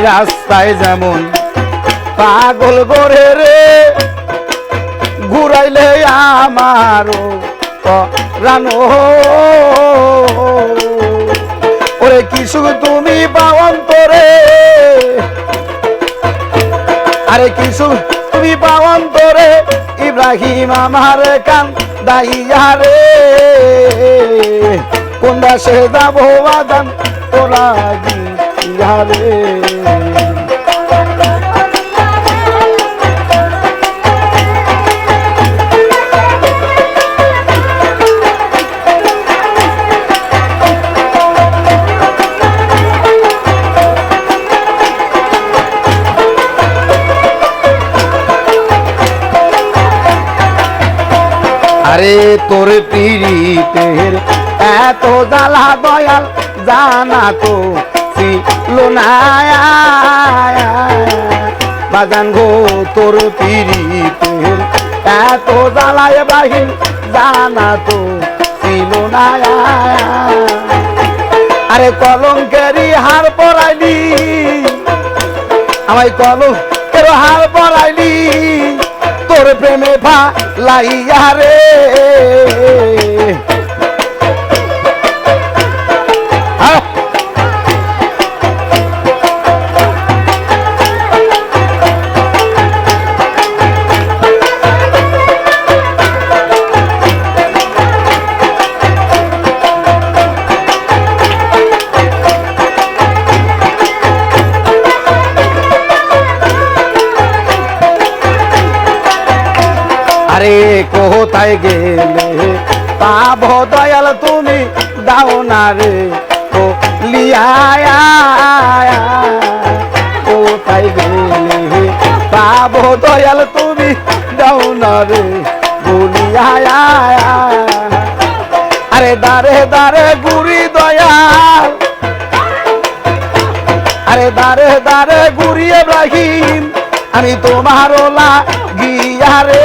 রাস্তায় যেমন পাগল করে রে ঘুরাইলে আমারও রানো ওরে কিছু তুমি পাওয়ান্তরে আরে কিছু তুমি পাওয়ান্তরে ইব্রাহিম আমার কান দাইয়া রে কোন দেশে যাবো বাদান তোরা গিয়া রে আরে তোর পীড়িতের এত জ্বালা দয়াল জানা তো ছিল না বাজান গো তোর পীড়িতের এত জ্বালায় বাহিন জানা তো ছিল না আরে কলঙ্কেরই হার পরাইলি আমায় কলঙ্কের হার পরাইলি তোর প্রেমে লাইয়া রে আরে কোথায় গেলে পাবো দয়াল তুমি দাও না রে ও লিয়া কোথায় গেলে পাবো দয়াল তুমি দাও না রে বলিয়া আরে দারে দারে গুরি দয়াল আরে দারে দারে গুরি ইব্রাহিম আমি তোমার লাগিয়া রে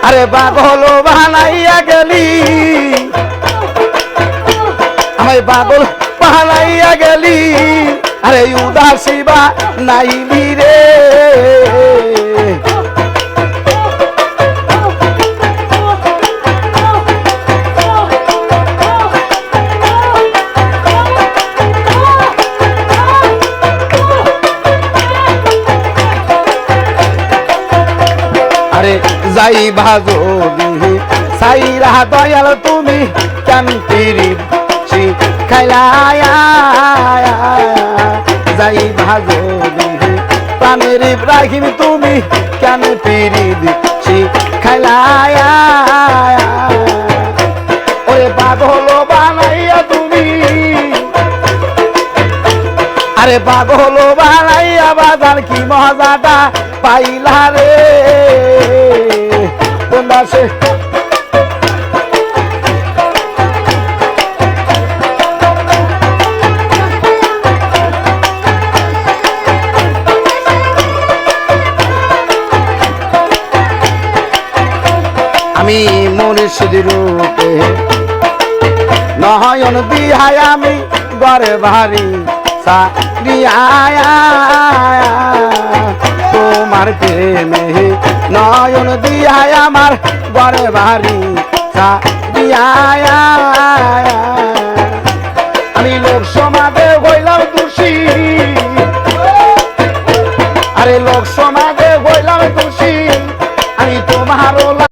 আরে পাগল বানাইয়া গেলি আমায় পাগল বানাইয়া গেলি আরে উদাসী বা নাইলি রে আরে যাই ভাজো সাইরা দয়াল তুমি কেন পিরিত খাইলা যাই ভাজো প্রাণের ইব্রাহিম তুমি কেন পিরিত খাইলা ওরে পাগল বানাইয়া তুমি আরে পাগল বানাইয়া বাজার কি মজাটা পাইলা রে কোন দাসে আমি মুর্শিদ রূপে নয়ন দিহায় আমি ঘরে ভারী তোমার প্রেমে নয়ন দিহায় আমার ঘরে ভারী আমি লোক সমাজে